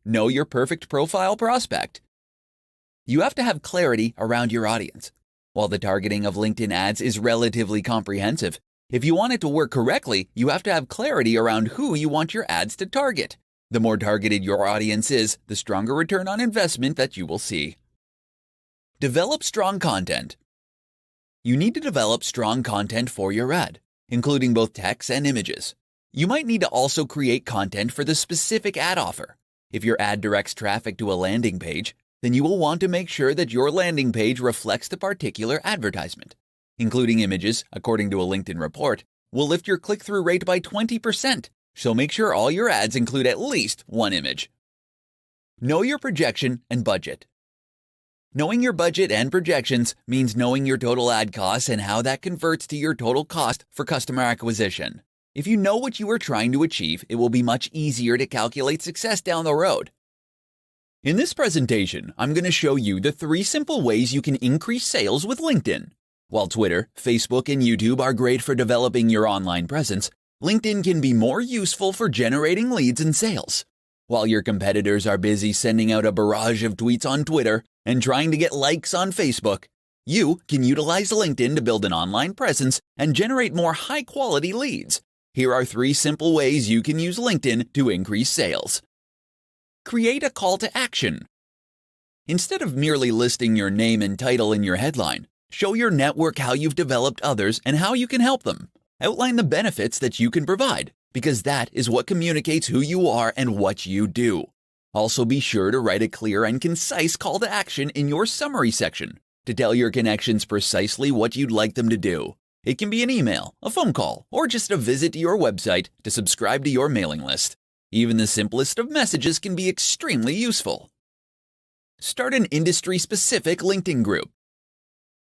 Know your perfect profile prospect. You have to have clarity around your audience. While the targeting of LinkedIn ads is relatively comprehensive, if you want it to work correctly, you have to have clarity around who you want your ads to target. The more targeted your audience is, the stronger return on investment that you will see. Develop strong content. You need to develop strong content for your ad, including both text and images. You might need to also create content for the specific ad offer. If your ad directs traffic to a landing page, then you will want to make sure that your landing page reflects the particular advertisement. Including images, according to a LinkedIn report, will lift your click-through rate by 20%, so make sure all your ads include at least one image. Know your projection and budget. Knowing your budget and projections means knowing your total ad costs and how that converts to your total cost for customer acquisition. If you know what you are trying to achieve, it will be much easier to calculate success down the road. In this presentation, I'm going to show you the 3 simple ways you can increase sales with LinkedIn. While Twitter, Facebook, and YouTube are great for developing your online presence, LinkedIn can be more useful for generating leads and sales. While your competitors are busy sending out a barrage of tweets on Twitter and trying to get likes on Facebook, you can utilize LinkedIn to build an online presence and generate more high-quality leads. Here are 3 simple ways you can use LinkedIn to increase sales. Create a call to action. Instead of merely listing your name and title in your headline, show your network how you've developed others and how you can help them. Outline the benefits that you can provide, because that is what communicates who you are and what you do. Also, be sure to write a clear and concise call to action in your summary section to tell your connections precisely what you'd like them to do. It can be an email, a phone call, or just a visit to your website to subscribe to your mailing list. Even the simplest of messages can be extremely useful. Start an industry-specific LinkedIn group.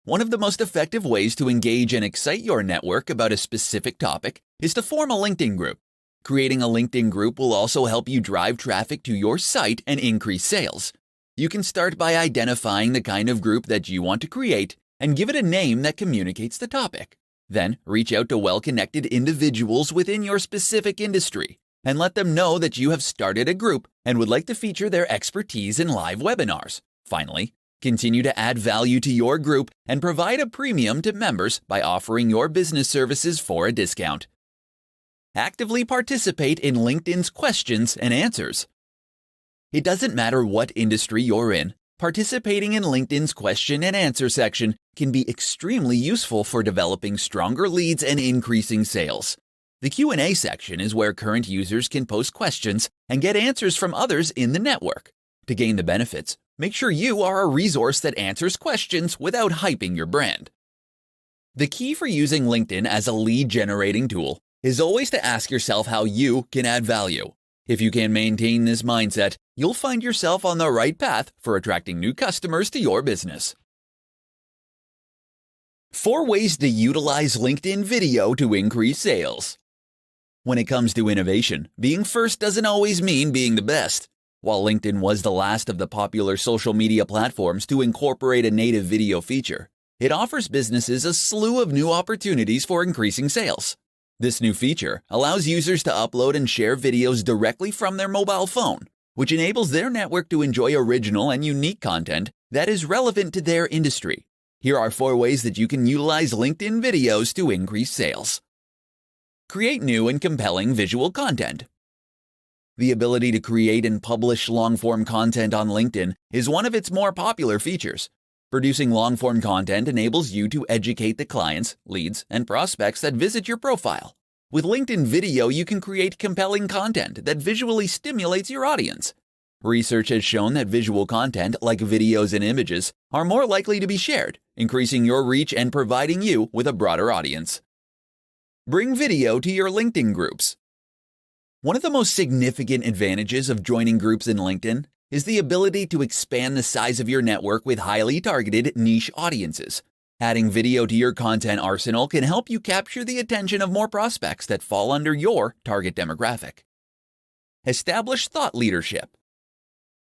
One of the most effective ways to engage and excite your network about a specific topic is to form a LinkedIn group. Creating a LinkedIn group will also help you drive traffic to your site and increase sales. You can start by identifying the kind of group that you want to create and give it a name that communicates the topic. Then, reach out to well-connected individuals within your specific industry and let them know that you have started a group and would like to feature their expertise in live webinars. Finally, continue to add value to your group and provide a premium to members by offering your business services for a discount. Actively participate in LinkedIn's questions and answers. It doesn't matter what industry you're in, participating in LinkedIn's question and answer section can be extremely useful for developing stronger leads and increasing sales. The Q&A section is where current users can post questions and get answers from others in the network. To gain the benefits, make sure you are a resource that answers questions without hyping your brand. The key for using LinkedIn as a lead-generating tool is always to ask yourself how you can add value. If you can maintain this mindset, you'll find yourself on the right path for attracting new customers to your business. 4 ways to utilize LinkedIn video to increase sales. When it comes to innovation, being first doesn't always mean being the best. While LinkedIn was the last of the popular social media platforms to incorporate a native video feature, it offers businesses a slew of new opportunities for increasing sales. This new feature allows users to upload and share videos directly from their mobile phone, which enables their network to enjoy original and unique content that is relevant to their industry. Here are 4 ways that you can utilize LinkedIn videos to increase sales. Create new and compelling visual content. The ability to create and publish long-form content on LinkedIn is one of its more popular features. Producing long-form content enables you to educate the clients, leads, and prospects that visit your profile. With LinkedIn Video, you can create compelling content that visually stimulates your audience. Research has shown that visual content, like videos and images, are more likely to be shared, increasing your reach and providing you with a broader audience. Bring video to your LinkedIn groups. One of the most significant advantages of joining groups in LinkedIn is the ability to expand the size of your network with highly targeted niche audiences. Adding video to your content arsenal can help you capture the attention of more prospects that fall under your target demographic. Establish thought leadership.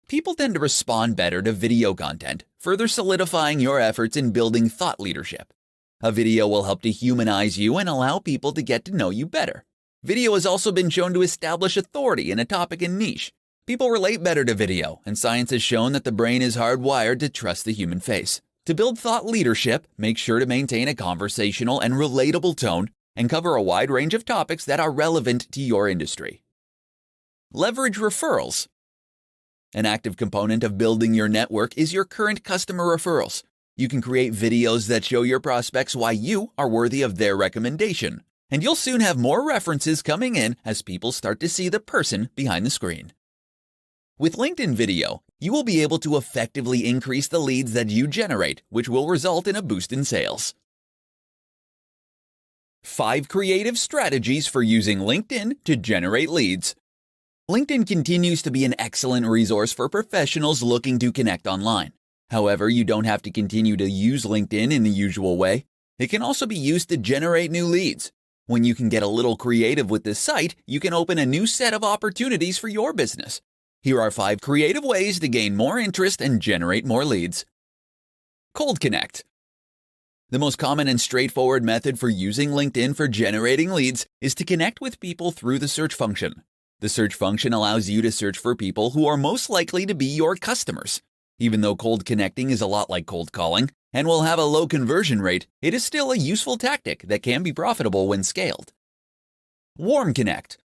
People tend to respond better to video content, further solidifying your efforts in building thought leadership. A video will help to humanize you and allow people to get to know you better. Video has also been shown to establish authority in a topic and niche. People relate better to video, and science has shown that the brain is hardwired to trust the human face. To build thought leadership, make sure to maintain a conversational and relatable tone and cover a wide range of topics that are relevant to your industry. Leverage referrals. An active component of building your network is your current customer referrals. You can create videos that show your prospects why you are worthy of their recommendation, and you'll soon have more references coming in as people start to see the person behind the screen. With LinkedIn Video, you will be able to effectively increase the leads that you generate, which will result in a boost in sales. 5 creative strategies for using LinkedIn to generate leads. LinkedIn continues to be an excellent resource for professionals looking to connect online. However, you don't have to continue to use LinkedIn in the usual way. It can also be used to generate new leads. When you can get a little creative with this site, you can open a new set of opportunities for your business. Here are 5 creative ways to gain more interest and generate more leads. Cold Connect. The most common and straightforward method for using LinkedIn for generating leads is to connect with people through the search function. The search function allows you to search for people who are most likely to be your customers. Even though cold connecting is a lot like cold calling and will have a low conversion rate, it is still a useful tactic that can be profitable when scaled. Warm Connect.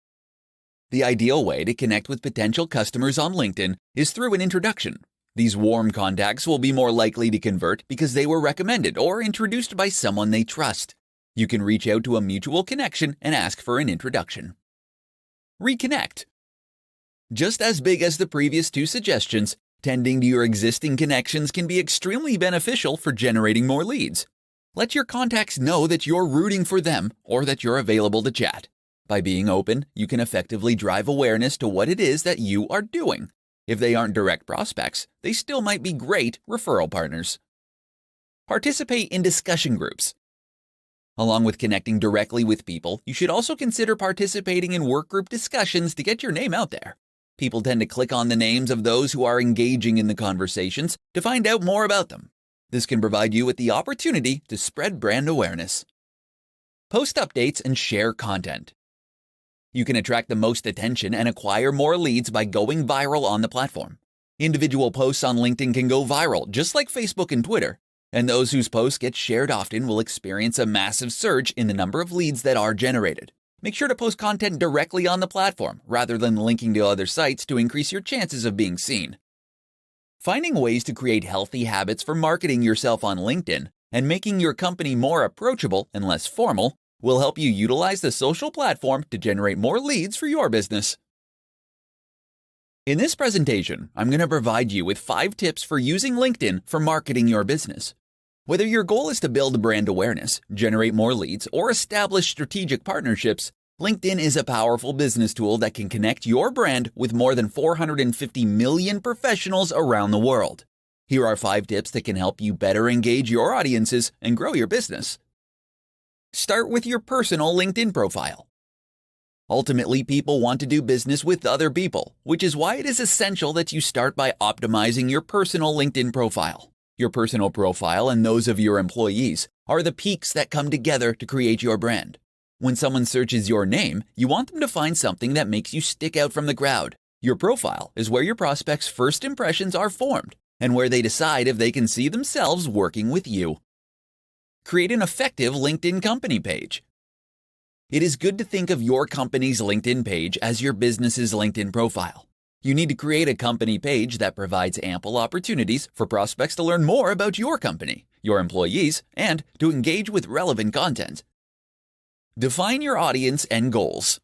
The ideal way to connect with potential customers on LinkedIn is through an introduction. These warm contacts will be more likely to convert because they were recommended or introduced by someone they trust. You can reach out to a mutual connection and ask for an introduction. Reconnect. Just as big as the previous 2 suggestions, tending to your existing connections can be extremely beneficial for generating more leads. Let your contacts know that you're rooting for them or that you're available to chat. By being open, you can effectively drive awareness to what it is that you are doing. If they aren't direct prospects, they still might be great referral partners. Participate in discussion groups. Along with connecting directly with people, you should also consider participating in workgroup discussions to get your name out there. People tend to click on the names of those who are engaging in the conversations to find out more about them. This can provide you with the opportunity to spread brand awareness. Post updates and share content. You can attract the most attention and acquire more leads by going viral on the platform. Individual posts on LinkedIn can go viral, just like Facebook and Twitter, and those whose posts get shared often will experience a massive surge in the number of leads that are generated. Make sure to post content directly on the platform rather than linking to other sites to increase your chances of being seen. Finding ways to create healthy habits for marketing yourself on LinkedIn and making your company more approachable and less formal will help you utilize the social platform to generate more leads for your business. In this presentation, I'm going to provide you with 5 tips for using LinkedIn for marketing your business. Whether your goal is to build brand awareness, generate more leads, or establish strategic partnerships, LinkedIn is a powerful business tool that can connect your brand with more than 450 million professionals around the world. Here are 5 tips that can help you better engage your audiences and grow your business. Start with your personal LinkedIn profile. Ultimately, people want to do business with other people, which is why it is essential that you start by optimizing your personal LinkedIn profile. Your personal profile and those of your employees are the peaks that come together to create your brand. When someone searches your name, you want them to find something that makes you stick out from the crowd. Your profile is where your prospects' first impressions are formed and where they decide if they can see themselves working with you. Create an effective LinkedIn company page. It is good to think of your company's LinkedIn page as your business's LinkedIn profile. You need to create a company page that provides ample opportunities for prospects to learn more about your company, your employees, and to engage with relevant content. Define your audience and goals.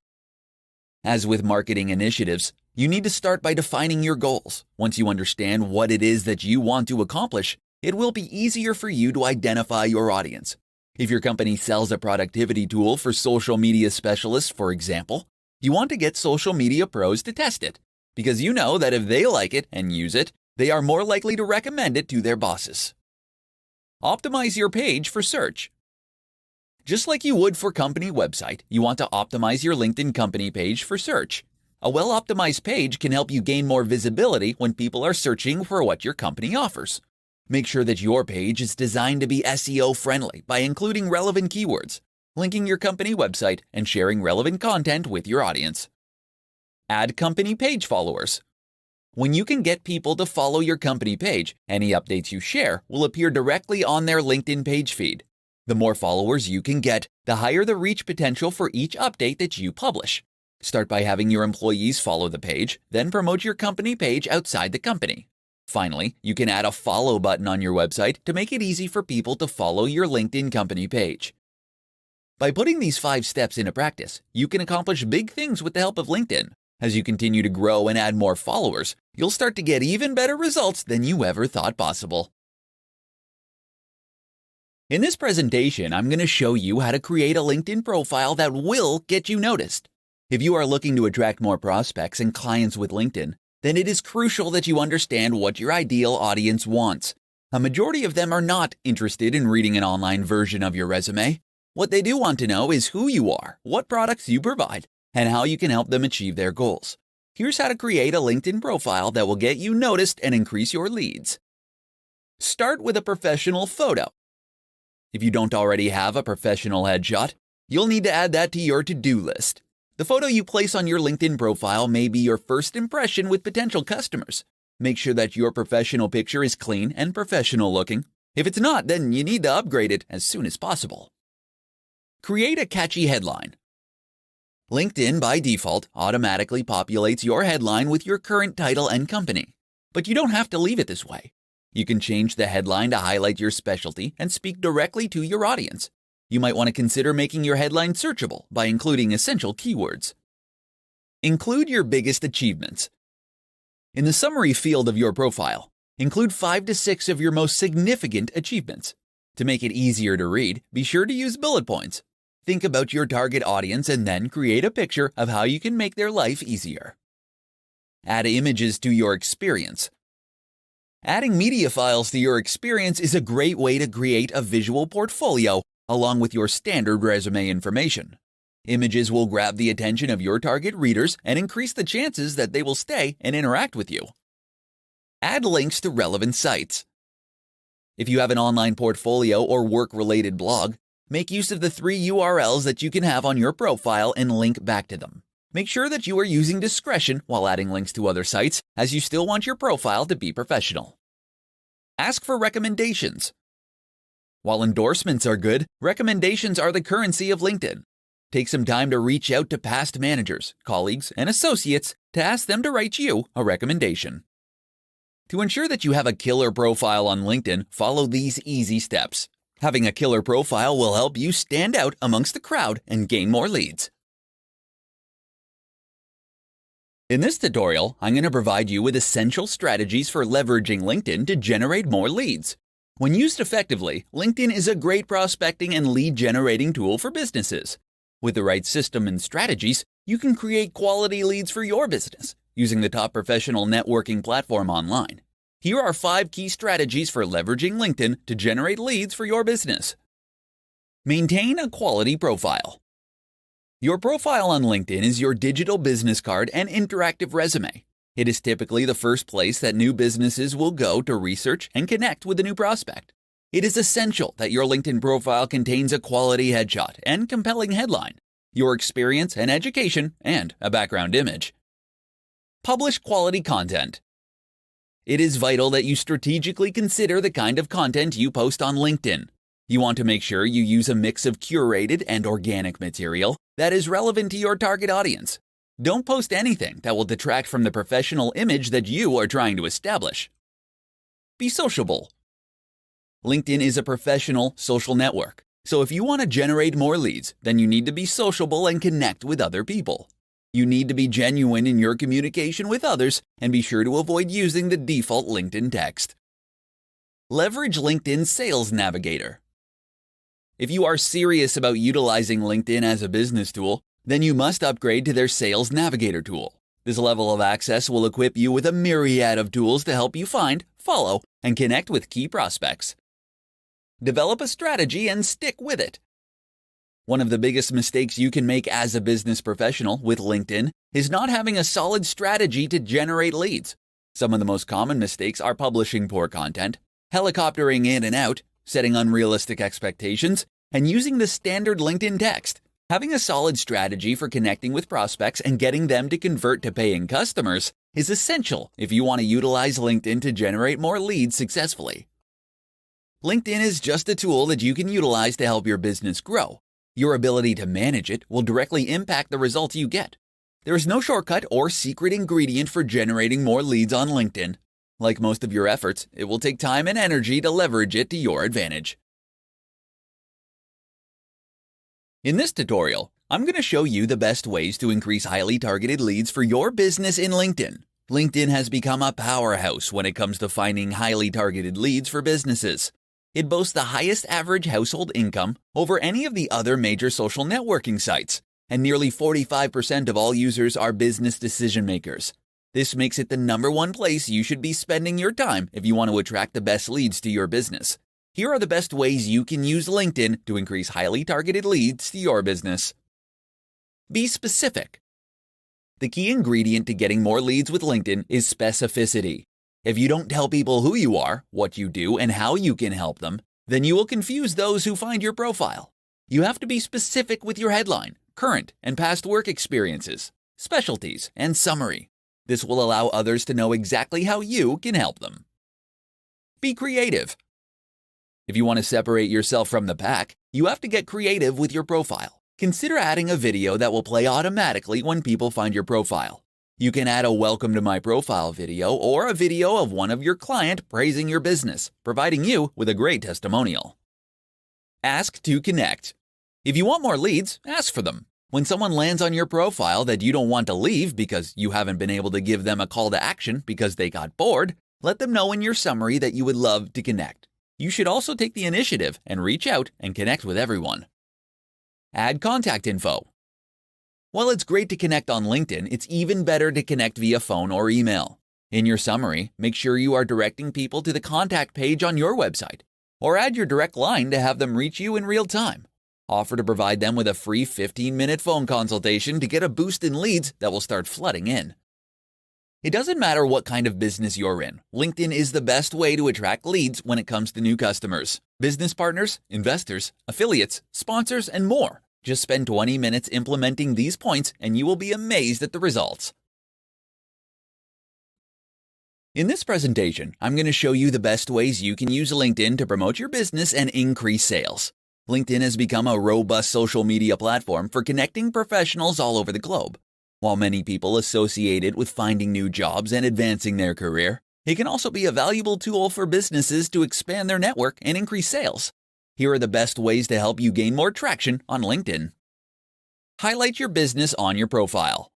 As with marketing initiatives, you need to start by defining your goals. Once you understand what it is that you want to accomplish, it will be easier for you to identify your audience. If your company sells a productivity tool for social media specialists, for example, you want to get social media pros to test it, because you know that if they like it and use it, they are more likely to recommend it to their bosses. Optimize your page for search. Just like you would for company website, you want to optimize your LinkedIn company page for search. A well-optimized page can help you gain more visibility when people are searching for what your company offers. Make sure that your page is designed to be SEO friendly by including relevant keywords, linking your company website, and sharing relevant content with your audience. Add company page followers. When you can get people to follow your company page, any updates you share will appear directly on their LinkedIn page feed. The more followers you can get, the higher the reach potential for each update that you publish. Start by having your employees follow the page, then promote your company page outside the company. Finally, you can add a follow button on your website to make it easy for people to follow your LinkedIn company page. By putting these 5 steps into practice, you can accomplish big things with the help of LinkedIn. As you continue to grow and add more followers, you'll start to get even better results than you ever thought possible. In this presentation, I'm going to show you how to create a LinkedIn profile that will get you noticed. If you are looking to attract more prospects and clients with LinkedIn, then it is crucial that you understand what your ideal audience wants. A majority of them are not interested in reading an online version of your resume. What they do want to know is who you are, what products you provide, and how you can help them achieve their goals. Here's how to create a LinkedIn profile that will get you noticed and increase your leads. Start with a professional photo. If you don't already have a professional headshot, you'll need to add that to your to-do list. The photo you place on your LinkedIn profile may be your first impression with potential customers. Make sure that your professional picture is clean and professional looking. If it's not, then you need to upgrade it as soon as possible. Create a catchy headline. LinkedIn, by default, automatically populates your headline with your current title and company. But you don't have to leave it this way. You can change the headline to highlight your specialty and speak directly to your audience. You might want to consider making your headline searchable by including essential keywords. Include your biggest achievements. In the summary field of your profile, include 5 to 6 of your most significant achievements. To make it easier to read, be sure to use bullet points. Think about your target audience and then create a picture of how you can make their life easier. Add images to your experience. Adding media files to your experience is a great way to create a visual portfolio along with your standard resume information. Images will grab the attention of your target readers and increase the chances that they will stay and interact with you. Add links to relevant sites. If you have an online portfolio or work-related blog, make use of the 3 URLs that you can have on your profile and link back to them. Make sure that you are using discretion while adding links to other sites, as you still want your profile to be professional. Ask for recommendations. While endorsements are good, recommendations are the currency of LinkedIn. Take some time to reach out to past managers, colleagues, and associates to ask them to write you a recommendation. To ensure that you have a killer profile on LinkedIn, follow these easy steps. Having a killer profile will help you stand out amongst the crowd and gain more leads. In this tutorial, I'm going to provide you with essential strategies for leveraging LinkedIn to generate more leads. When used effectively, LinkedIn is a great prospecting and lead generating tool for businesses. With the right system and strategies, you can create quality leads for your business using the top professional networking platform online. Here are 5 key strategies for leveraging LinkedIn to generate leads for your business. Maintain a quality profile. Your profile on LinkedIn is your digital business card and interactive resume. It is typically the first place that new businesses will go to research and connect with a new prospect. It is essential that your LinkedIn profile contains a quality headshot and compelling headline, your experience and education, and a background image. Publish quality content. It is vital that you strategically consider the kind of content you post on LinkedIn. You want to make sure you use a mix of curated and organic material that is relevant to your target audience. Don't post anything that will detract from the professional image that you are trying to establish. Be sociable. LinkedIn is a professional social network, so if you want to generate more leads, then you need to be sociable and connect with other people. You need to be genuine in your communication with others and be sure to avoid using the default LinkedIn text. Leverage LinkedIn Sales Navigator. If you are serious about utilizing LinkedIn as a business tool, then you must upgrade to their Sales Navigator tool. This level of access will equip you with a myriad of tools to help you find, follow, and connect with key prospects. Develop a strategy and stick with it. One of the biggest mistakes you can make as a business professional with LinkedIn is not having a solid strategy to generate leads. Some of the most common mistakes are publishing poor content, helicoptering in and out, setting unrealistic expectations, and using the standard LinkedIn text. Having a solid strategy for connecting with prospects and getting them to convert to paying customers is essential if you want to utilize LinkedIn to generate more leads successfully. LinkedIn is just a tool that you can utilize to help your business grow. Your ability to manage it will directly impact the results you get. There is no shortcut or secret ingredient for generating more leads on LinkedIn. Like most of your efforts, it will take time and energy to leverage it to your advantage. In this tutorial, I'm going to show you the best ways to increase highly targeted leads for your business in LinkedIn. LinkedIn has become a powerhouse when it comes to finding highly targeted leads for businesses. It boasts the highest average household income over any of the other major social networking sites, and nearly 45% of all users are business decision makers. This makes it the #1 place you should be spending your time if you want to attract the best leads to your business. Here are the best ways you can use LinkedIn to increase highly targeted leads to your business. Be specific. The key ingredient to getting more leads with LinkedIn is specificity. If you don't tell people who you are, what you do, and how you can help them, then you will confuse those who find your profile. You have to be specific with your headline, current and past work experiences, specialties, and summary. This will allow others to know exactly how you can help them. Be creative. If you want to separate yourself from the pack, you have to get creative with your profile. Consider adding a video that will play automatically when people find your profile. You can add a welcome to my profile video or a video of one of your clients praising your business, providing you with a great testimonial. Ask to connect. If you want more leads, ask for them. When someone lands on your profile that you don't want to leave because you haven't been able to give them a call to action because they got bored, let them know in your summary that you would love to connect. You should also take the initiative and reach out and connect with everyone. Add contact info. While it's great to connect on LinkedIn, it's even better to connect via phone or email. In your summary, make sure you are directing people to the contact page on your website, or add your direct line to have them reach you in real time. Offer to provide them with a free 15-minute phone consultation to get a boost in leads that will start flooding in. It doesn't matter what kind of business you're in, LinkedIn is the best way to attract leads when it comes to new customers, business partners, investors, affiliates, sponsors, and more. Just spend 20 minutes implementing these points and you will be amazed at the results. In this presentation, I'm going to show you the best ways you can use LinkedIn to promote your business and increase sales. LinkedIn has become a robust social media platform for connecting professionals all over the globe. While many people associate it with finding new jobs and advancing their career, it can also be a valuable tool for businesses to expand their network and increase sales. Here are the best ways to help you gain more traction on LinkedIn. Highlight your business on your profile.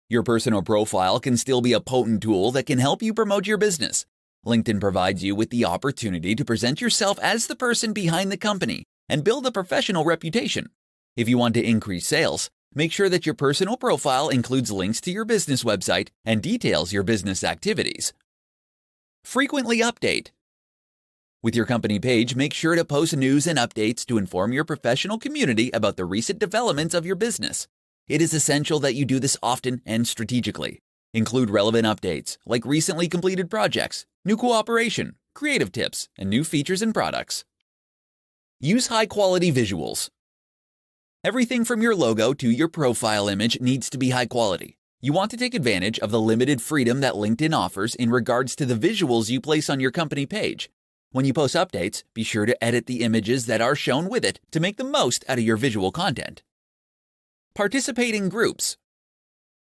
Your personal profile can still be a potent tool that can help you promote your business. LinkedIn provides you with the opportunity to present yourself as the person behind the company and build a professional reputation. If you want to increase sales, make sure that your personal profile includes links to your business website and details your business activities. Frequently update. With your company page, make sure to post news and updates to inform your professional community about the recent developments of your business. It is essential that you do this often and strategically. Include relevant updates like recently completed projects, new cooperation, creative tips, and new features and products. Use high-quality visuals. Everything from your logo to your profile image needs to be high quality. You want to take advantage of the limited freedom that LinkedIn offers in regards to the visuals you place on your company page. When you post updates, be sure to edit the images that are shown with it to make the most out of your visual content. Participate in groups.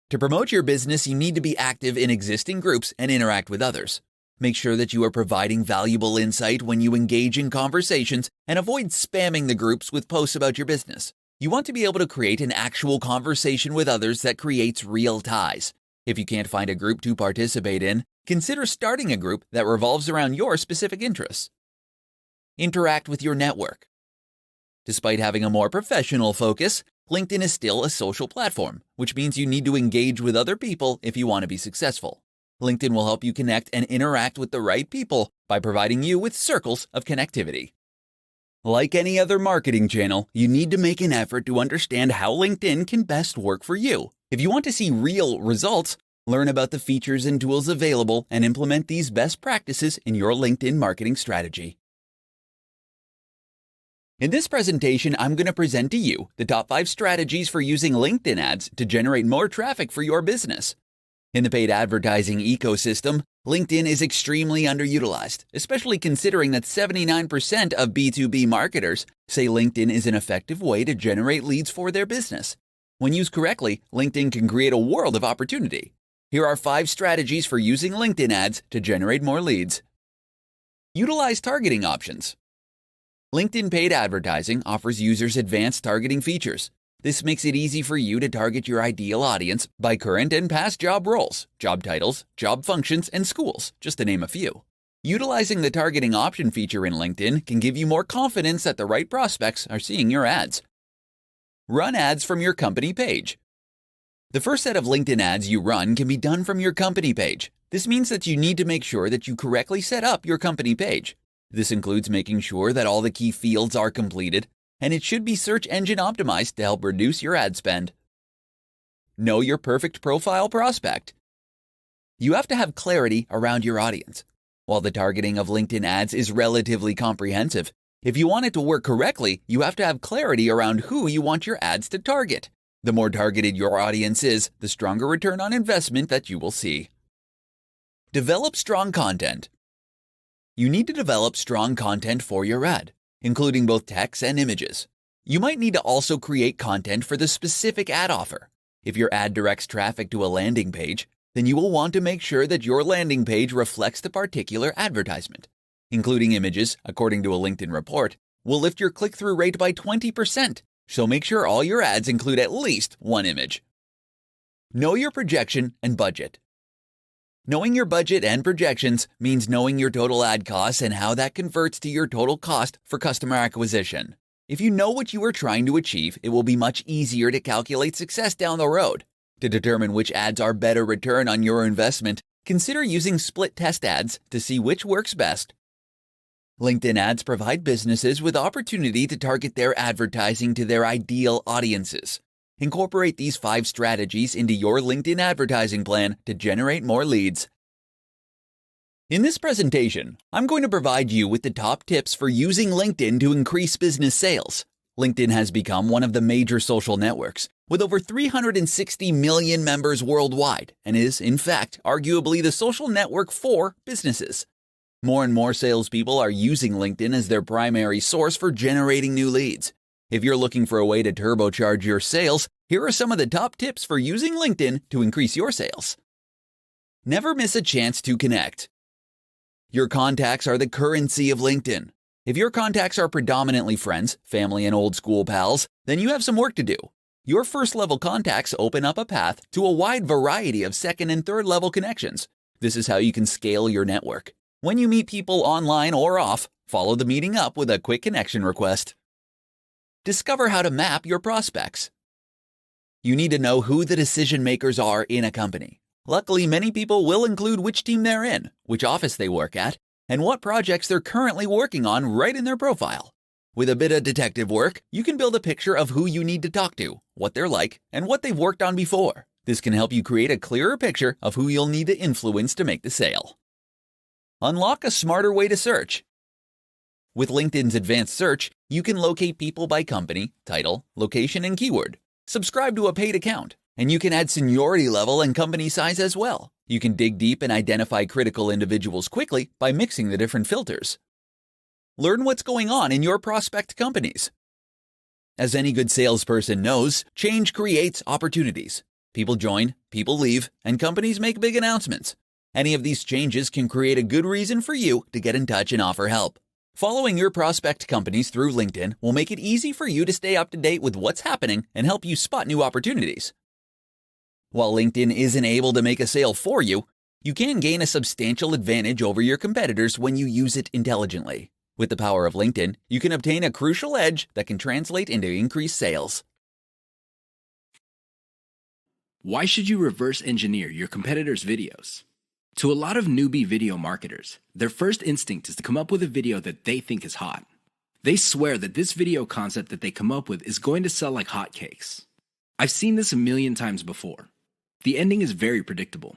To promote your business, you need to be active in existing groups and interact with others. Make sure that you are providing valuable insight when you engage in conversations and avoid spamming the groups with posts about your business. You want to be able to create an actual conversation with others that creates real ties. If you can't find a group to participate in, consider starting a group that revolves around your specific interests. Interact with your network. Despite having a more professional focus, LinkedIn is still a social platform, which means you need to engage with other people if you want to be successful. LinkedIn will help you connect and interact with the right people by providing you with circles of connectivity. Like any other marketing channel, you need to make an effort to understand how LinkedIn can best work for you. If you want to see real results, learn about the features and tools available and implement these best practices in your LinkedIn marketing strategy. In this presentation, I'm going to present to you the top 5 strategies for using LinkedIn ads to generate more traffic for your business. In the paid advertising ecosystem, LinkedIn is extremely underutilized, especially considering that 79% of B2B marketers say LinkedIn is an effective way to generate leads for their business. When used correctly, LinkedIn can create a world of opportunity. Here are 5 strategies for using LinkedIn ads to generate more leads. Utilize targeting options. LinkedIn paid advertising offers users advanced targeting features. This makes it easy for you to target your ideal audience by current and past job roles, job titles, job functions, and schools, just to name a few. Utilizing the targeting option feature in LinkedIn can give you more confidence that the right prospects are seeing your ads. Run ads from your company page. The first set of LinkedIn ads you run can be done from your company page. This means that you need to make sure that you correctly set up your company page. This includes making sure that all the key fields are completed, and it should be search engine optimized to help reduce your ad spend. Know your perfect profile prospect. You have to have clarity around your audience. While the targeting of LinkedIn ads is relatively comprehensive, if you want it to work correctly, you have to have clarity around who you want your ads to target. The more targeted your audience is, the stronger return on investment that you will see. Develop strong content. You need to develop strong content for your ad, including both text and images. You might need to also create content for the specific ad offer. If your ad directs traffic to a landing page, then you will want to make sure that your landing page reflects the particular advertisement. Including images, according to a LinkedIn report, will lift your click-through rate by 20%, so make sure all your ads include at least one image. Know your projection and budget. Knowing your budget and projections means knowing your total ad costs and how that converts to your total cost for customer acquisition. If you know what you are trying to achieve, it will be much easier to calculate success down the road. To determine which ads are better return on your investment, consider using split test ads to see which works best. LinkedIn ads provide businesses with opportunity to target their advertising to their ideal audiences. Incorporate these 5 strategies into your LinkedIn advertising plan to generate more leads. In this presentation, I'm going to provide you with the top tips for using LinkedIn to increase business sales. LinkedIn has become one of the major social networks, with over 360 million members worldwide, and is, in fact, arguably the social network for businesses. More and more salespeople are using LinkedIn as their primary source for generating new leads. If you're looking for a way to turbocharge your sales, here are some of the top tips for using LinkedIn to increase your sales. Never miss a chance to connect. Your contacts are the currency of LinkedIn. If your contacts are predominantly friends, family, and old school pals, then you have some work to do. Your first-level contacts open up a path to a wide variety of second and third-level connections. This is how you can scale your network. When you meet people online or off, follow the meeting up with a quick connection request. Discover how to map your prospects. You need to know who the decision makers are in a company. Luckily, many people will include which team they're in, which office they work at, and what projects they're currently working on right in their profile. With a bit of detective work, you can build a picture of who you need to talk to, what they're like, and what they've worked on before. This can help you create a clearer picture of who you'll need to influence to make the sale. Unlock a smarter way to search. With LinkedIn's advanced search, you can locate people by company, title, location, and keyword. Subscribe to a paid account, and you can add seniority level and company size as well. You can dig deep and identify critical individuals quickly by mixing the different filters. Learn what's going on in your prospect companies. As any good salesperson knows, change creates opportunities. People join, people leave, and companies make big announcements. Any of these changes can create a good reason for you to get in touch and offer help. Following your prospect companies through LinkedIn will make it easy for you to stay up to date with what's happening and help you spot new opportunities. While LinkedIn isn't able to make a sale for you, you can gain a substantial advantage over your competitors when you use it intelligently. With the power of LinkedIn, you can obtain a crucial edge that can translate into increased sales. Why should you reverse engineer your competitors' videos? To a lot of newbie video marketers, their first instinct is to come up with a video that they think is hot. They swear that this video concept that they come up with is going to sell like hotcakes. I've seen this a million times before. The ending is very predictable.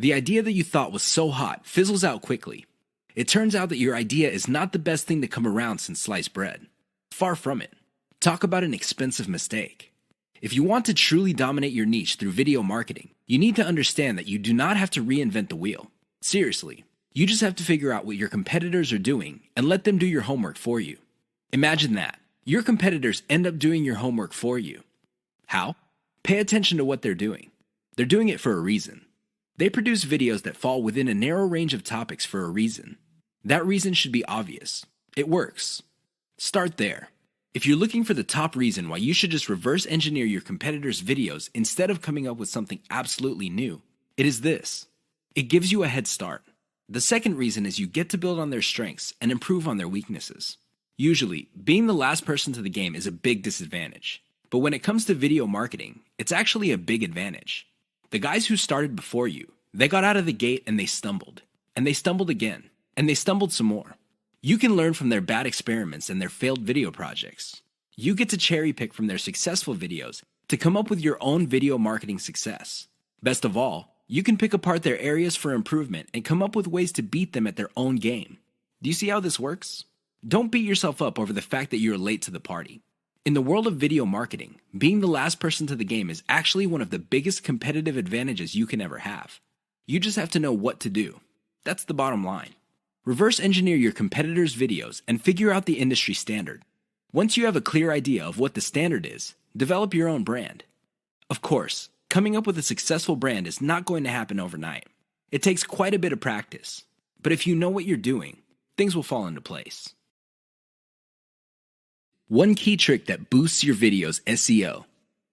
The idea that you thought was so hot fizzles out quickly. It turns out that your idea is not the best thing to come around since sliced bread. Far from it. Talk about an expensive mistake. If you want to truly dominate your niche through video marketing, You need to understand that you do not have to reinvent the wheel. Seriously, you just have to figure out what your competitors are doing and let them do your homework for you. Imagine that. Your competitors end up doing your homework for you. How? Pay attention to what they're doing. They're doing it for a reason. They produce videos that fall within a narrow range of topics for a reason. That reason should be obvious. It works. Start there. If you're looking for the top reason why you should just reverse engineer your competitors' videos instead of coming up with something absolutely new, it is this. It gives you a head start. The second reason is you get to build on their strengths and improve on their weaknesses. Usually, being the last person to the game is a big disadvantage. But when it comes to video marketing, it's actually a big advantage. The guys who started before you, they got out of the gate and they stumbled. And they stumbled again. And they stumbled some more. You can learn from their bad experiments and their failed video projects. You get to cherry pick from their successful videos to come up with your own video marketing success. Best of all, you can pick apart their areas for improvement and come up with ways to beat them at their own game. Do you see how this works? Don't beat yourself up over the fact that you're late to the party. In the world of video marketing, being the last person to the game is actually one of the biggest competitive advantages you can ever have. You just have to know what to do. That's the bottom line. Reverse engineer your competitors' videos and figure out the industry standard. Once you have a clear idea of what the standard is, develop your own brand. Of course, coming up with a successful brand is not going to happen overnight. It takes quite a bit of practice. But if you know what you're doing, things will fall into place. One key trick that boosts your video's SEO.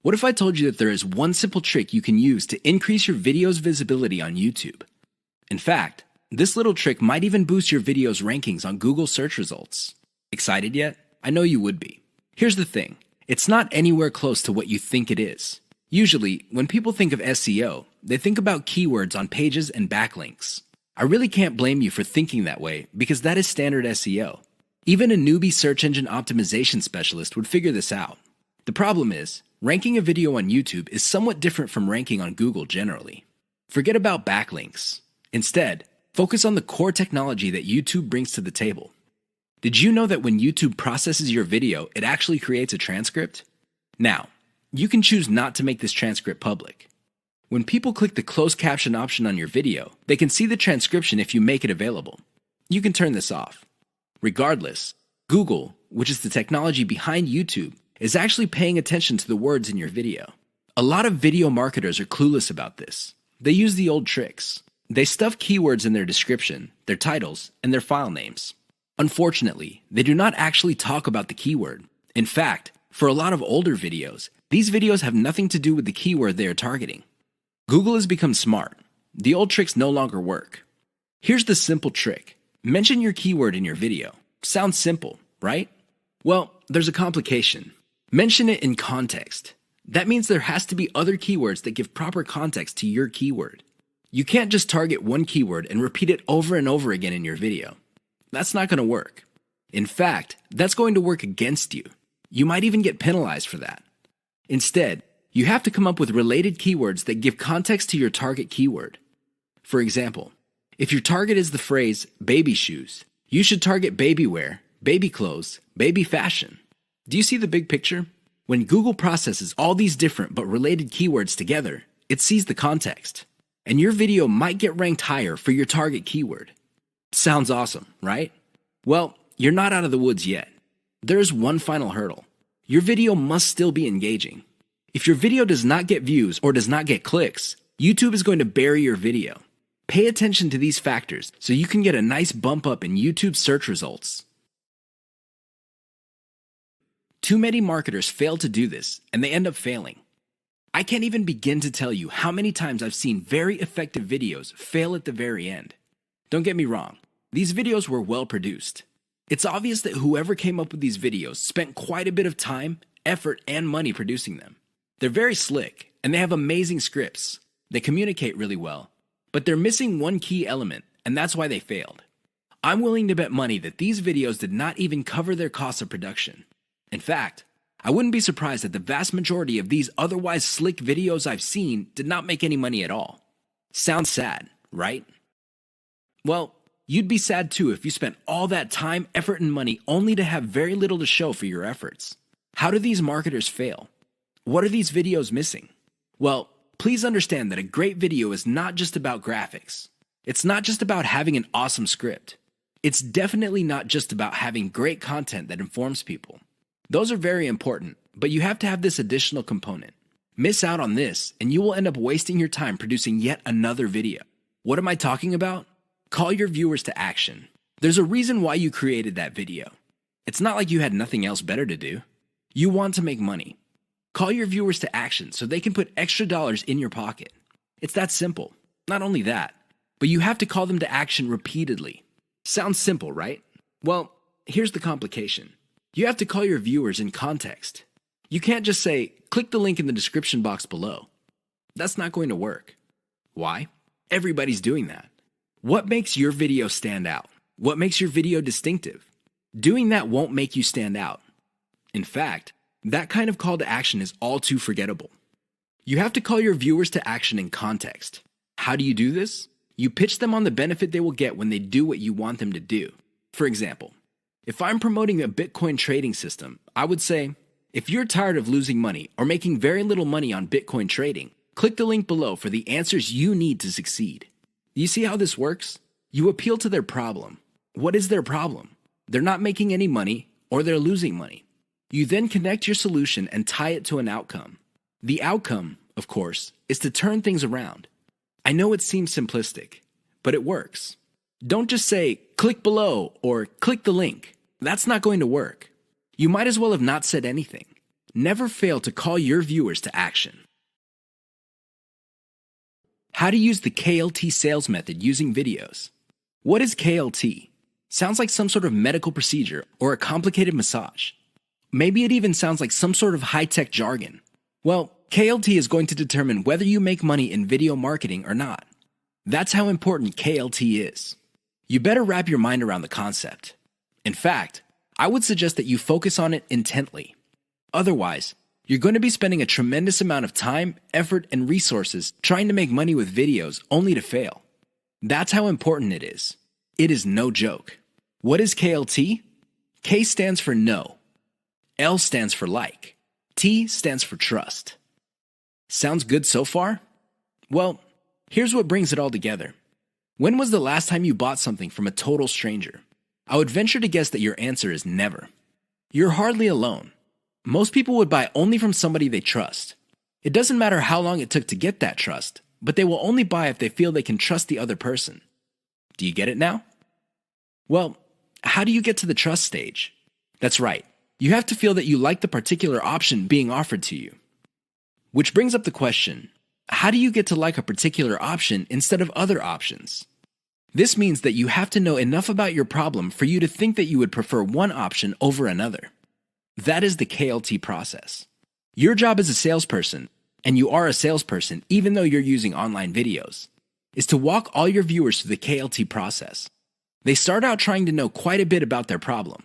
What if I told you that there is one simple trick you can use to increase your video's visibility on YouTube? In fact, this little trick might even boost your video's rankings on Google search results. Excited yet? I know you would be. Here's the thing. It's not anywhere close to what you think it is. Usually, when people think of SEO, they think about keywords on pages and backlinks. I really can't blame you for thinking that way because that is standard SEO. Even a newbie search engine optimization specialist would figure this out. The problem is, ranking a video on YouTube is somewhat different from ranking on Google generally. Forget about backlinks. Instead, focus on the core technology that YouTube brings to the table. Did you know that when YouTube processes your video, it actually creates a transcript? Now, you can choose not to make this transcript public. When people click the closed caption option on your video, they can see the transcription if you make it available. You can turn this off. Regardless, Google, which is the technology behind YouTube, is actually paying attention to the words in your video. A lot of video marketers are clueless about this. They use the old tricks. They stuff keywords in their description, their titles, and their file names. Unfortunately, they do not actually talk about the keyword. In fact, for a lot of older videos, these videos have nothing to do with the keyword they are targeting. Google has become smart. The old tricks no longer work. Here's the simple trick. Mention your keyword in your video. Sounds simple, right? Well, there's a complication. Mention it in context. That means there has to be other keywords that give proper context to your keyword. You can't just target one keyword and repeat it over and over again in your video. That's not going to work. In fact, that's going to work against you. You might even get penalized for that. Instead, you have to come up with related keywords that give context to your target keyword. For example, if your target is the phrase baby shoes, you should target baby wear, baby clothes, baby fashion. Do you see the big picture? When Google processes all these different but related keywords together, it sees the context. And your video might get ranked higher for your target keyword. Sounds awesome, right? Well, you're not out of the woods yet. There is one final hurdle. Your video must still be engaging. If your video does not get views or does not get clicks, YouTube is going to bury your video. Pay attention to these factors so you can get a nice bump up in YouTube search results. Too many marketers fail to do this, and they end up failing. I can't even begin to tell you how many times I've seen very effective videos fail at the very end. Don't get me wrong, these videos were well produced. It's obvious that whoever came up with these videos spent quite a bit of time, effort, and money producing them. They're very slick, and they have amazing scripts. They communicate really well, but they're missing one key element, and that's why they failed. I'm willing to bet money that these videos did not even cover their costs of production. In fact, I wouldn't be surprised that the vast majority of these otherwise slick videos I've seen did not make any money at all. Sounds sad, right? Well, you'd be sad too if you spent all that time, effort, and money only to have very little to show for your efforts. How do these marketers fail? What are these videos missing? Well, please understand that a great video is not just about graphics. It's not just about having an awesome script. It's definitely not just about having great content that informs people. Those are very important, but you have to have this additional component. Miss out on this, and you will end up wasting your time producing yet another video. What am I talking about? Call your viewers to action. There's a reason why you created that video. It's not like you had nothing else better to do. You want to make money. Call your viewers to action so they can put extra dollars in your pocket. It's that simple. Not only that, but you have to call them to action repeatedly. Sounds simple, right? Well, here's the complication. You have to call your viewers in context. You can't just say, click the link in the description box below. That's not going to work. Why? Everybody's doing that. What makes your video stand out? What makes your video distinctive? Doing that won't make you stand out. In fact, that kind of call to action is all too forgettable. You have to call your viewers to action in context. How do you do this? You pitch them on the benefit they will get when they do what you want them to do. For example, if I'm promoting a Bitcoin trading system, I would say, if you're tired of losing money or making very little money on Bitcoin trading, click the link below for the answers you need to succeed. You see how this works? You appeal to their problem. What is their problem? They're not making any money or they're losing money. You then connect your solution and tie it to an outcome. The outcome, of course, is to turn things around. I know it seems simplistic, but it works. Don't just say, click below or click the link. That's not going to work. You might as well have not said anything. Never fail to call your viewers to action. How to use the KLT sales method using videos. What is KLT? Sounds like some sort of medical procedure or a complicated massage. Maybe it even sounds like some sort of high-tech jargon. Well, KLT is going to determine whether you make money in video marketing or not. That's how important KLT is. You better wrap your mind around the concept. In fact, I would suggest that you focus on it intently. Otherwise, you're going to be spending a tremendous amount of time, effort, and resources trying to make money with videos only to fail. That's how important it is. It is no joke. What is KLT? K stands for no. L stands for like. T stands for trust. Sounds good so far? Well, here's what brings it all together. When was the last time you bought something from a total stranger? I would venture to guess that your answer is never. You're hardly alone. Most people would buy only from somebody they trust. It doesn't matter how long it took to get that trust, but they will only buy if they feel they can trust the other person. Do you get it now? Well, how do you get to the trust stage? That's right. You have to feel that you like the particular option being offered to you. Which brings up the question, how do you get to like a particular option instead of other options? This means that you have to know enough about your problem for you to think that you would prefer one option over another. That is the KLT process. Your job as a salesperson, and you are a salesperson even though you're using online videos, is to walk all your viewers through the KLT process. They start out trying to know quite a bit about their problem.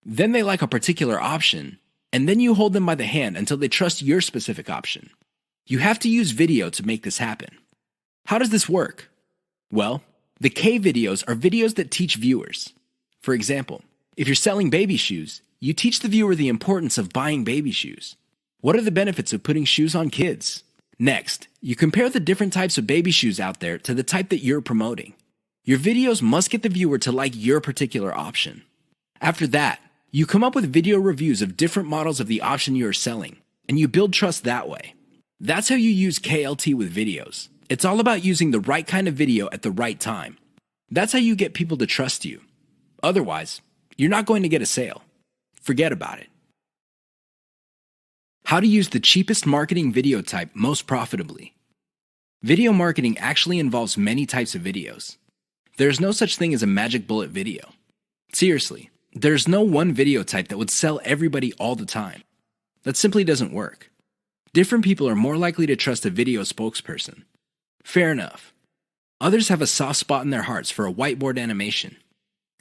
Then they like a particular option, and then you hold them by the hand until they trust your specific option. You have to use video to make this happen. How does this work? Well, the K videos are videos that teach viewers. For example, if you're selling baby shoes, you teach the viewer the importance of buying baby shoes. What are the benefits of putting shoes on kids? Next, you compare the different types of baby shoes out there to the type that you're promoting. Your videos must get the viewer to like your particular option. After that, you come up with video reviews of different models of the option you are selling, and you build trust that way. That's how you use KLT with videos. It's all about using the right kind of video at the right time. That's how you get people to trust you. Otherwise, you're not going to get a sale. Forget about it. How to use the cheapest marketing video type most profitably. Video marketing actually involves many types of videos. There's no such thing as a magic bullet video. Seriously, there's no one video type that would sell everybody all the time. That simply doesn't work. Different people are more likely to trust a video spokesperson. Fair enough. Others have a soft spot in their hearts for a whiteboard animation.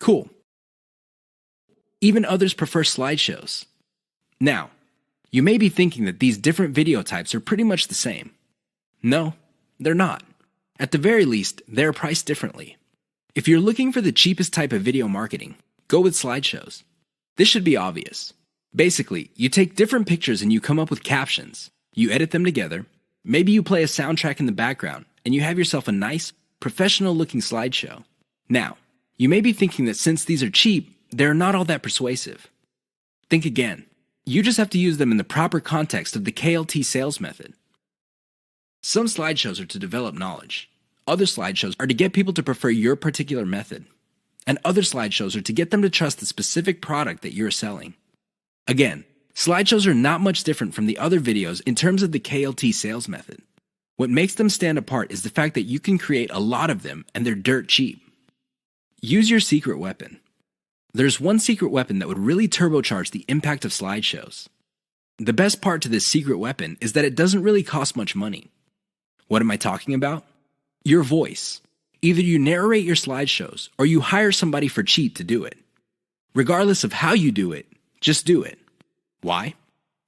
Cool. Even others prefer slideshows. Now, you may be thinking that these different video types are pretty much the same. No, they're not. At the very least, they're priced differently. If you're looking for the cheapest type of video marketing, go with slideshows. This should be obvious. Basically, you take different pictures and you come up with captions. You edit them together, Maybe you play a soundtrack in the background and you have yourself a nice, professional-looking slideshow. Now, you may be thinking that since these are cheap, they're not all that persuasive. Think again. You just have to use them in the proper context of the KLT sales method. Some slideshows are to develop knowledge. Other slideshows are to get people to prefer your particular method. And other slideshows are to get them to trust the specific product that you're selling. Again, slideshows are not much different from the other videos in terms of the KLT sales method. What makes them stand apart is the fact that you can create a lot of them and they're dirt cheap. Use your secret weapon. There's one secret weapon that would really turbocharge the impact of slideshows. The best part to this secret weapon is that it doesn't really cost much money. What am I talking about? Your voice. Either you narrate your slideshows or you hire somebody for cheap to do it. Regardless of how you do it, just do it. Why?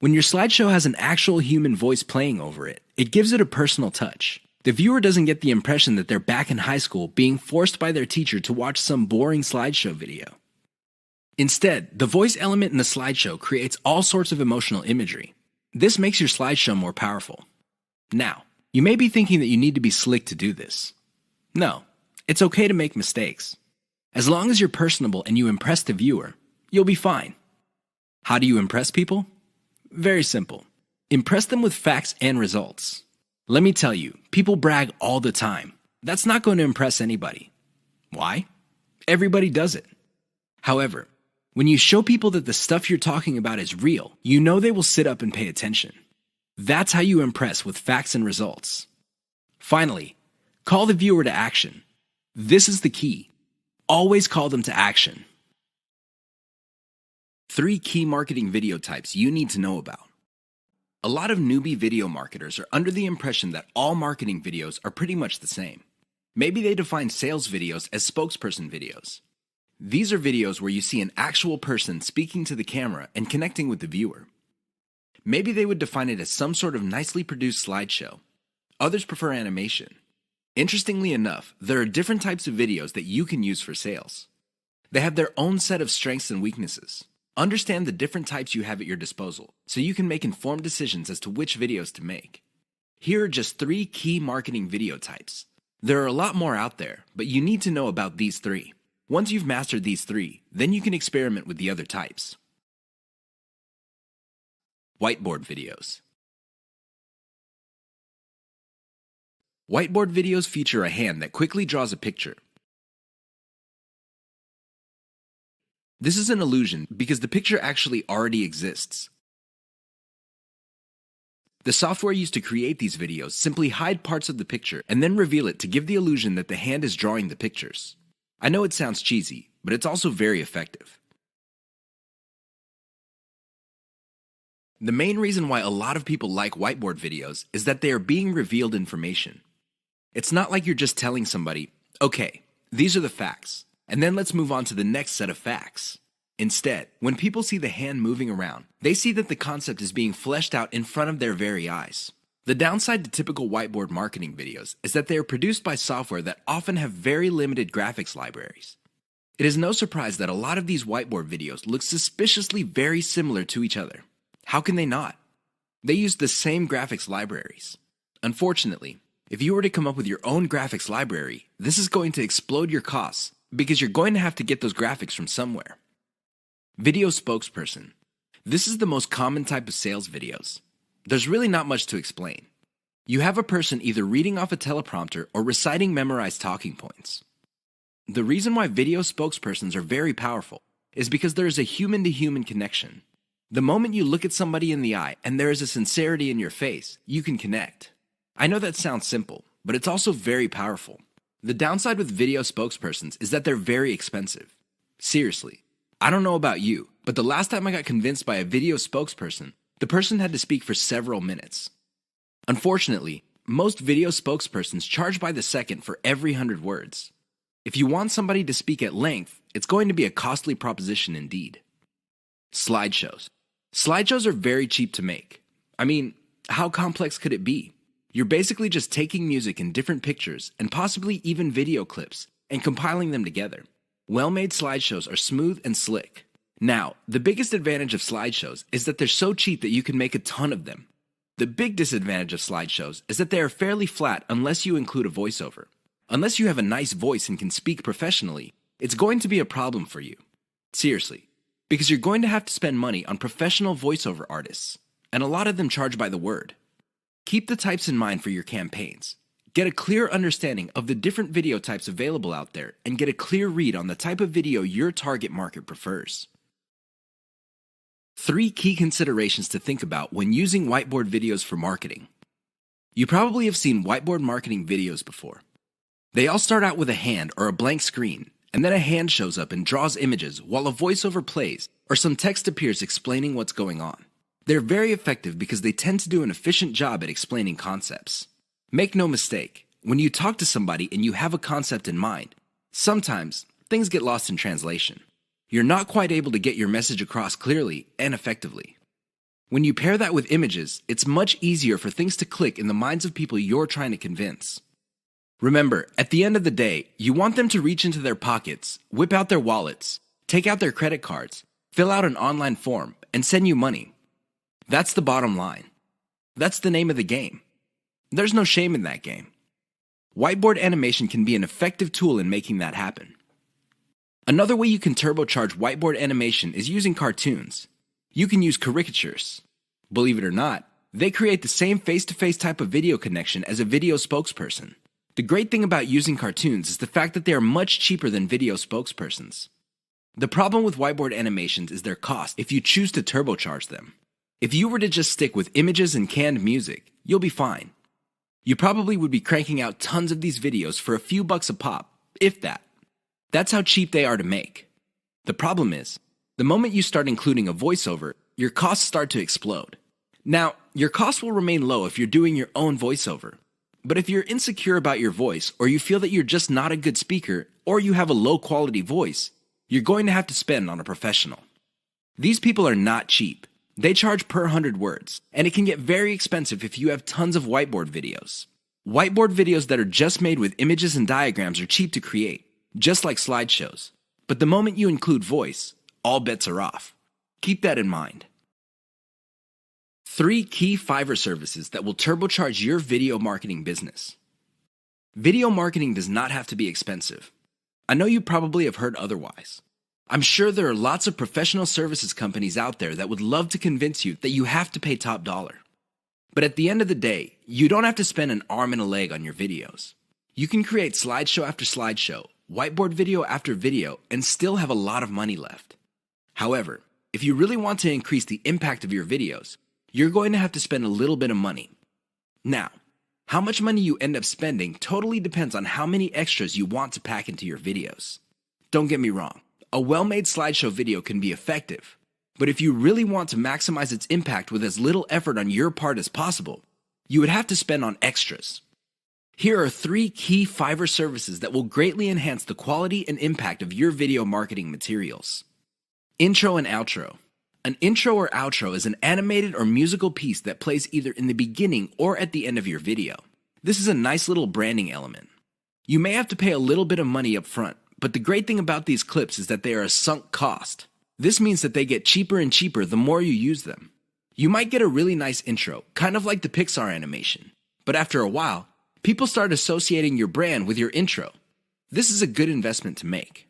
When your slideshow has an actual human voice playing over it, it gives it a personal touch. The viewer doesn't get the impression that they're back in high school being forced by their teacher to watch some boring slideshow video. Instead, the voice element in the slideshow creates all sorts of emotional imagery. This makes your slideshow more powerful. Now, you may be thinking that you need to be slick to do this. No, it's okay to make mistakes. As long as you're personable and you impress the viewer, you'll be fine. How do you impress people? Very simple. Impress them with facts and results. Let me tell you, people brag all the time. That's not going to impress anybody. Why? Everybody does it. However, when you show people that the stuff you're talking about is real, you know they will sit up and pay attention. That's how you impress with facts and results. Finally, call the viewer to action. This is the key. Always call them to action. 3 key marketing video types you need to know about. A lot of newbie video marketers are under the impression that all marketing videos are pretty much the same. Maybe they define sales videos as spokesperson videos. These are videos where you see an actual person speaking to the camera and connecting with the viewer. Maybe they would define it as some sort of nicely produced slideshow. Others prefer animation. Interestingly enough, there are different types of videos that you can use for sales. They have their own set of strengths and weaknesses. Understand the different types you have at your disposal so you can make informed decisions as to which videos to make. Here are just 3 key marketing video types. There are a lot more out there, but you need to know about these 3. Once you've mastered these 3, then you can experiment with the other types. Whiteboard videos. Whiteboard videos feature a hand that quickly draws a picture. This is an illusion because the picture actually already exists. The software used to create these videos simply hide parts of the picture and then reveal it to give the illusion that the hand is drawing the pictures. I know it sounds cheesy, but it's also very effective. The main reason why a lot of people like whiteboard videos is that they are being revealed information. It's not like you're just telling somebody, okay, these are the facts, and then let's move on to the next set of facts. Instead, when people see the hand moving around, they see that the concept is being fleshed out in front of their very eyes. The downside to typical whiteboard marketing videos is that they are produced by software that often have very limited graphics libraries. It is no surprise that a lot of these whiteboard videos look suspiciously very similar to each other. How can they not? They use the same graphics libraries. Unfortunately, if you were to come up with your own graphics library, this is going to explode your costs because you're going to have to get those graphics from somewhere. Video spokesperson. This is the most common type of sales videos. There's really not much to explain. You have a person either reading off a teleprompter or reciting memorized talking points. The reason why video spokespersons are very powerful is because there is a human-to-human connection. The moment you look at somebody in the eye and there is a sincerity in your face, you can connect. I know that sounds simple, but it's also very powerful. The downside with video spokespersons is that they're very expensive. Seriously, I don't know about you, but the last time I got convinced by a video spokesperson, the person had to speak for several minutes. Unfortunately, most video spokespersons charge by the second for every 100 words. If you want somebody to speak at length, it's going to be a costly proposition indeed. Slideshows. Slideshows are very cheap to make. I mean, how complex could it be? You're basically just taking music in different pictures and possibly even video clips and compiling them together. Well-made slideshows are smooth and slick. Now, the biggest advantage of slideshows is that they're so cheap that you can make a ton of them. The big disadvantage of slideshows is that they are fairly flat unless you include a voiceover. Unless you have a nice voice and can speak professionally, it's going to be a problem for you. Seriously, because you're going to have to spend money on professional voiceover artists, and a lot of them charge by the word. Keep the types in mind for your campaigns. Get a clear understanding of the different video types available out there and get a clear read on the type of video your target market prefers. 3 key considerations to think about when using whiteboard videos for marketing. You probably have seen whiteboard marketing videos before. They all start out with a hand or a blank screen, and then a hand shows up and draws images while a voiceover plays or some text appears explaining what's going on. They're very effective because they tend to do an efficient job at explaining concepts. Make no mistake, when you talk to somebody and you have a concept in mind, sometimes things get lost in translation. You're not quite able to get your message across clearly and effectively. When you pair that with images, it's much easier for things to click in the minds of people you're trying to convince. Remember, at the end of the day, you want them to reach into their pockets, whip out their wallets, take out their credit cards, fill out an online form, and send you money. That's the bottom line. That's the name of the game. There's no shame in that game. Whiteboard animation can be an effective tool in making that happen. Another way you can turbocharge whiteboard animation is using cartoons. You can use caricatures. Believe it or not, they create the same face-to-face type of video connection as a video spokesperson. The great thing about using cartoons is the fact that they are much cheaper than video spokespersons. The problem with whiteboard animations is their cost if you choose to turbocharge them. If you were to just stick with images and canned music, you'll be fine. You probably would be cranking out tons of these videos for a few bucks a pop, if that. That's how cheap they are to make. The problem is, the moment you start including a voiceover, your costs start to explode. Now, your costs will remain low if you're doing your own voiceover. But if you're insecure about your voice, or you feel that you're just not a good speaker, or you have a low quality voice, you're going to have to spend on a professional. These people are not cheap. They charge per 100 words, and it can get very expensive if you have tons of whiteboard videos. Whiteboard videos that are just made with images and diagrams are cheap to create, just like slideshows. But the moment you include voice, all bets are off. Keep that in mind. 3 key Fiverr services that will turbocharge your video marketing business. Video marketing does not have to be expensive. I know you probably have heard otherwise. I'm sure there are lots of professional services companies out there that would love to convince you that you have to pay top dollar. But at the end of the day, you don't have to spend an arm and a leg on your videos. You can create slideshow after slideshow, whiteboard video after video, and still have a lot of money left. However, if you really want to increase the impact of your videos, you're going to have to spend a little bit of money. Now, how much money you end up spending totally depends on how many extras you want to pack into your videos. Don't get me wrong, a well-made slideshow video can be effective, but if you really want to maximize its impact with as little effort on your part as possible, you would have to spend on extras. Here are 3 key Fiverr services that will greatly enhance the quality and impact of your video marketing materials. Intro and outro. An intro or outro is an animated or musical piece that plays either in the beginning or at the end of your video. This is a nice little branding element. You may have to pay a little bit of money up front, but the great thing about these clips is that they are a sunk cost. This means that they get cheaper and cheaper the more you use them. You might get a really nice intro, kind of like the Pixar animation, but after a while, people start associating your brand with your intro. This is a good investment to make.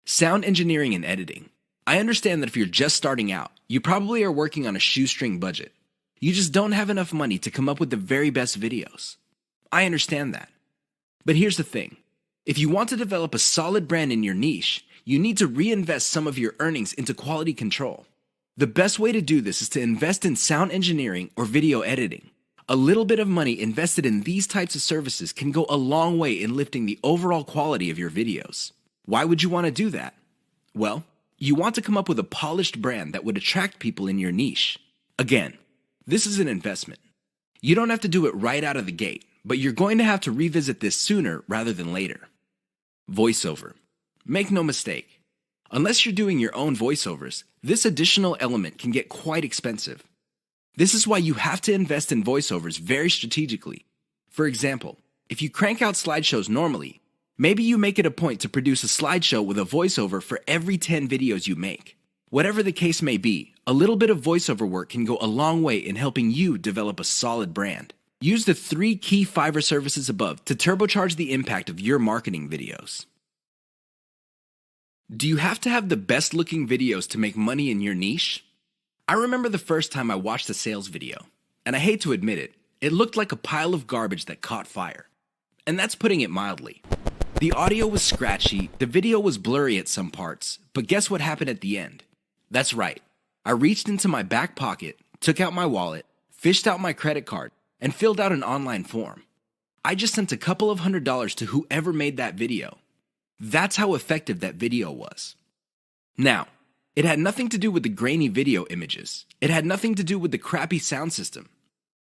Sound engineering and editing. I understand that if you're just starting out, you probably are working on a shoestring budget. You just don't have enough money to come up with the very best videos. I understand that. But here's the thing. If you want to develop a solid brand in your niche, you need to reinvest some of your earnings into quality control. The best way to do this is to invest in sound engineering or video editing. A little bit of money invested in these types of services can go a long way in lifting the overall quality of your videos. Why would you want to do that? Well, you want to come up with a polished brand that would attract people in your niche. Again, this is an investment. You don't have to do it right out of the gate, but you're going to have to revisit this sooner rather than later. Voiceover. Make no mistake. Unless you're doing your own voiceovers, this additional element can get quite expensive. This is why you have to invest in voiceovers very strategically. For example, if you crank out slideshows normally, maybe you make it a point to produce a slideshow with a voiceover for every 10 videos you make. Whatever the case may be, a little bit of voiceover work can go a long way in helping you develop a solid brand. Use the 3 key Fiverr services above to turbocharge the impact of your marketing videos. Do you have to have the best looking videos to make money in your niche? I remember the first time I watched a sales video, and I hate to admit it, it looked like a pile of garbage that caught fire. And that's putting it mildly. The audio was scratchy, the video was blurry at some parts, but guess what happened at the end? That's right. I reached into my back pocket, took out my wallet, fished out my credit card, and filled out an online form. I just sent a couple of $100s to whoever made that video. That's how effective that video was. Now, it had nothing to do with the grainy video images. It had nothing to do with the crappy sound system.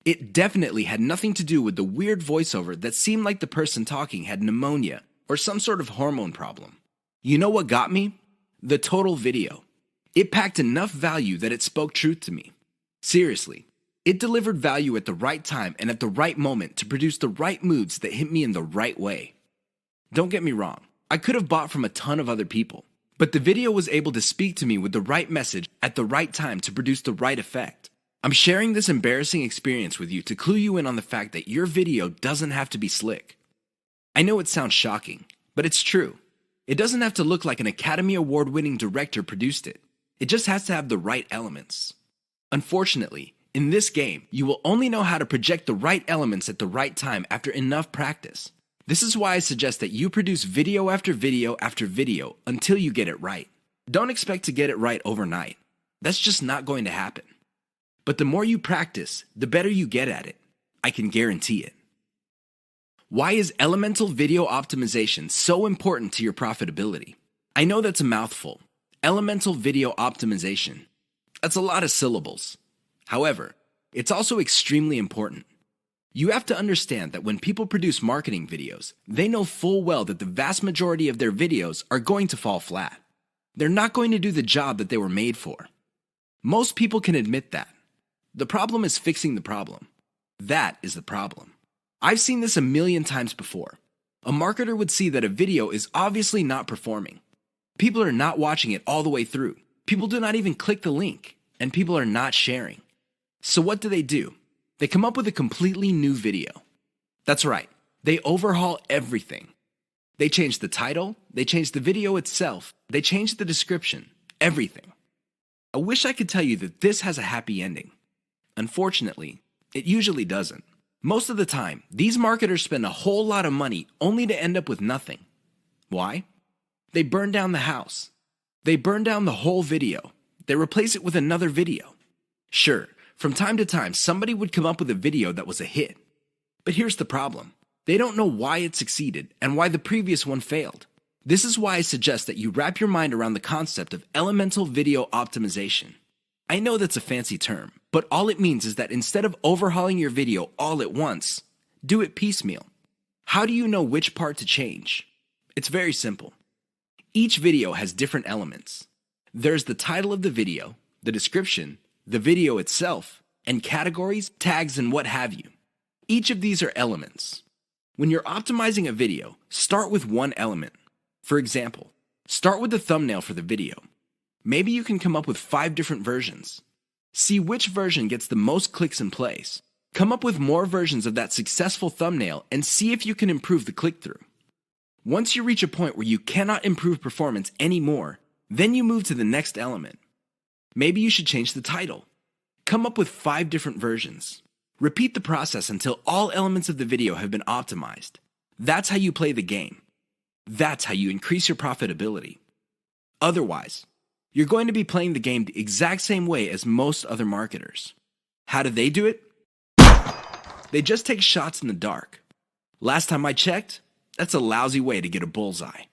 It definitely had nothing to do with the weird voiceover that seemed like the person talking had pneumonia or some sort of hormone problem. You know what got me? The total video. It packed enough value that it spoke truth to me. Seriously, it delivered value at the right time and at the right moment to produce the right moods that hit me in the right way. Don't get me wrong, I could have bought from a ton of other people, but the video was able to speak to me with the right message at the right time to produce the right effect. I'm sharing this embarrassing experience with you to clue you in on the fact that your video doesn't have to be slick. I know it sounds shocking, but it's true. It doesn't have to look like an Academy Award-winning director produced it. It just has to have the right elements. Unfortunately, in this game, you will only know how to project the right elements at the right time after enough practice. This is why I suggest that you produce video after video after video until you get it right. Don't expect to get it right overnight. That's just not going to happen. But the more you practice, the better you get at it. I can guarantee it. Why is elemental video optimization so important to your profitability? I know that's a mouthful. Elemental video optimization. That's a lot of syllables. However, it's also extremely important. You have to understand that when people produce marketing videos, they know full well that the vast majority of their videos are going to fall flat. They're not going to do the job that they were made for. Most people can admit that. The problem is fixing the problem. That is the problem. I've seen this a million times before. A marketer would see that a video is obviously not performing. People are not watching it all the way through. People do not even click the link, and people are not sharing. So what do? They come up with a completely new video. That's right, they overhaul everything. They change the title, they change the video itself, they change the description, everything. I wish I could tell you that this has a happy ending. Unfortunately, it usually doesn't. Most of the time, these marketers spend a whole lot of money only to end up with nothing. Why? They burn down the house. They burn down the whole video. They replace it with another video. Sure, from time to time, somebody would come up with a video that was a hit. But here's the problem. They don't know why it succeeded and why the previous one failed. This is why I suggest that you wrap your mind around the concept of elemental video optimization. I know that's a fancy term, but all it means is that instead of overhauling your video all at once, do it piecemeal. How do you know which part to change? It's very simple. Each video has different elements. There's the title of the video, the description, the video itself, and categories, tags, and what have you. Each of these are elements. When you're optimizing a video, start with one element. For example, start with the thumbnail for the video. Maybe you can come up with 5 different versions. See which version gets the most clicks and plays. Come up with more versions of that successful thumbnail and see if you can improve the click-through. Once you reach a point where you cannot improve performance anymore, then you move to the next element. Maybe you should change the title. Come up with 5 different versions. Repeat the process until all elements of the video have been optimized. That's how you play the game. That's how you increase your profitability. Otherwise, you're going to be playing the game the exact same way as most other marketers. How do they do it? They just take shots in the dark. Last time I checked, that's a lousy way to get a bullseye.